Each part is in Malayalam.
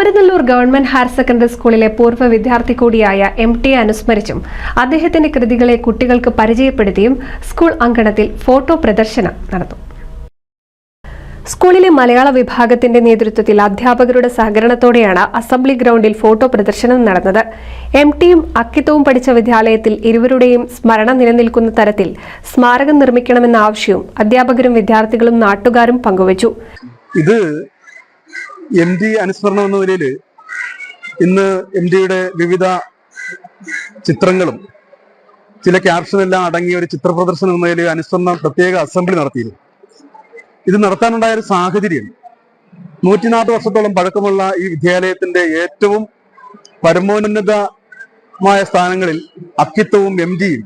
കുമരനെല്ലൂർ ഗവൺമെന്റ് ഹയർ സെക്കൻഡറി സ്കൂളിലെ പൂർവ്വ വിദ്യാർത്ഥി കൂടിയായ MT അനുസ്മരിച്ചും അദ്ദേഹത്തിന്റെ കൃതികളെ കുട്ടികൾക്ക് പരിചയപ്പെടുത്തിയും സ്കൂൾ അങ്കണത്തിൽ ഫോട്ടോ പ്രദർശനം നടന്നു. സ്കൂളിലെ മലയാള വിഭാഗത്തിന്റെ നേതൃത്വത്തിൽ അധ്യാപകരുടെ സഹകരണത്തോടെയാണ് അസംബ്ലി ഗ്രൗണ്ടിൽ ഫോട്ടോ പ്രദർശനം നടന്നത്. MTയും അക്കിത്തവും പഠിച്ച വിദ്യാലയത്തിൽ ഇരുവരുടെയും സ്മരണ നിലനിൽക്കുന്ന തരത്തിൽ സ്മാരകം നിർമ്മിക്കണമെന്ന ആവശ്യവും അധ്യാപകരും വിദ്യാർത്ഥികളും നാട്ടുകാരും പങ്കുവച്ചു. ഇത് MT അനുസ്മരണം എന്ന നിലയിൽ ഇന്ന് MTയുടെ വിവിധ ചിത്രങ്ങളും ചില ക്യാപ്ഷനെല്ലാം അടങ്ങിയ ഒരു ചിത്ര പ്രദർശനം എന്ന നിലയിൽ അനുസ്മരണം പ്രത്യേക അസംബ്ലി നടത്തിയിരുന്നു. ഇത് നടത്താനുണ്ടായ ഒരു സാഹചര്യം 140 വർഷത്തോളം പഴക്കമുള്ള ഈ വിദ്യാലയത്തിന്റെ ഏറ്റവും പരമോന്നതമായ സ്ഥാനങ്ങളിൽ അക്കിത്തവും MTയും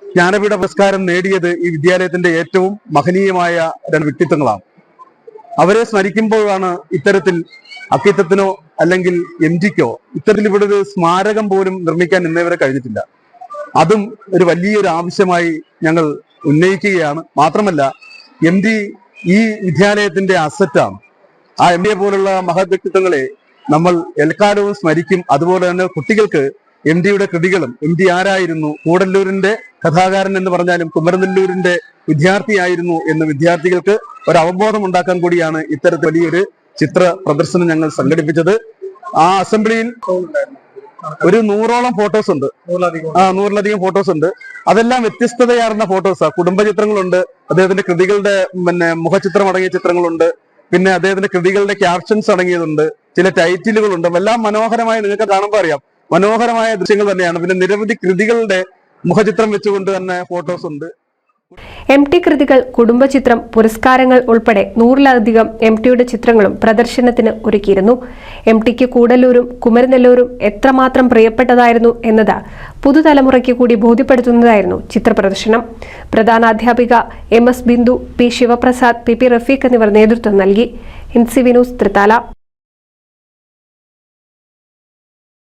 ജ്ഞാനപീഠ പുരസ്കാരം നേടിയത് ഈ വിദ്യാലയത്തിന്റെ ഏറ്റവും മഹനീയമായ രണ്ട് വ്യക്തിത്വങ്ങളാണ്. അവരെ സ്മരിക്കുമ്പോഴാണ് ഇത്തരത്തിൽ അക്കിത്തത്തിനോ അല്ലെങ്കിൽ MTക്കോ ഇത്തരത്തിൽ ഇവിടെ ഒരു സ്മാരകം പോലും നിർമ്മിക്കാൻ ഇന്നേവരെ കഴിഞ്ഞിട്ടില്ല. അതും ഒരു വലിയൊരു ആവശ്യമായി ഞങ്ങൾ ഉന്നയിക്കുകയാണ്. മാത്രമല്ല MT ഈ വിദ്യാലയത്തിന്റെ അസറ്റാണ്. ആ MTയെ പോലുള്ള മഹത് വ്യക്തിത്വങ്ങളെ നമ്മൾ എൽക്കാലവും സ്മരിക്കും. അതുപോലെ തന്നെ കുട്ടികൾക്ക് MTയുടെ കൃതികളും MT ആരായിരുന്നു, കൂടല്ലൂരിന്റെ കഥാകാരൻ എന്ന് പറഞ്ഞാലും കുമരനെല്ലൂരിന്റെ വിദ്യാർത്ഥിയായിരുന്നു എന്ന് വിദ്യാർത്ഥികൾക്ക് ഒരു അവബോധം ഉണ്ടാക്കാൻ കൂടിയാണ് ഇത്തരത്തിൽ വലിയൊരു ചിത്ര പ്രദർശനം ഞങ്ങൾ സംഘടിപ്പിച്ചത്. ആ അസംബ്ലിയിൽ ഒരു 100ഓളം ഫോട്ടോസ് ഉണ്ട്. 100ലധികം ഫോട്ടോസ് ഉണ്ട്. അതെല്ലാം വ്യത്യസ്തതയാർന്ന ഫോട്ടോസാണ്. കുടുംബചിത്രങ്ങളുണ്ട്, അദ്ദേഹത്തിന്റെ കൃതികളുടെ മുഖചിത്രം അടങ്ങിയ ചിത്രങ്ങളുണ്ട്, പിന്നെ അദ്ദേഹത്തിന്റെ കൃതികളുടെ ക്യാപ്ഷൻസ് അടങ്ങിയതുണ്ട്, ചില ടൈറ്റിലുകളുണ്ട്. എല്ലാം മനോഹരമായ, നിങ്ങൾക്ക് കാണുമ്പോൾ അറിയാം, മനോഹരമായ ദൃശ്യങ്ങൾ തന്നെയാണ്. പിന്നെ നിരവധി കൃതികളുടെ മുഖചിത്രം വെച്ചുകൊണ്ട് തന്നെ ഫോട്ടോസ് ഉണ്ട്. MT കൃതികൾ, കുടുംബചിത്രം, പുരസ്കാരങ്ങൾ ഉൾപ്പെടെ 100ലധികം MTയുടെ ചിത്രങ്ങളും പ്രദർശനത്തിന് ഒരുക്കിയിരുന്നു. MTക്ക് കൂടല്ലൂരും കുമരനെല്ലൂരും എത്രമാത്രം പ്രിയപ്പെട്ടതായിരുന്നു എന്നത് പുതുതലമുറയ്ക്ക് കൂടി ബോധ്യപ്പെടുത്തുന്നതായിരുന്നു ചിത്രപ്രദർശനം. പ്രധാന അധ്യാപിക MS Bindu, P Sivaprasad, PP Rafeeq എന്നിവർ നേതൃത്വം നൽകി. NCV news, Thrithala.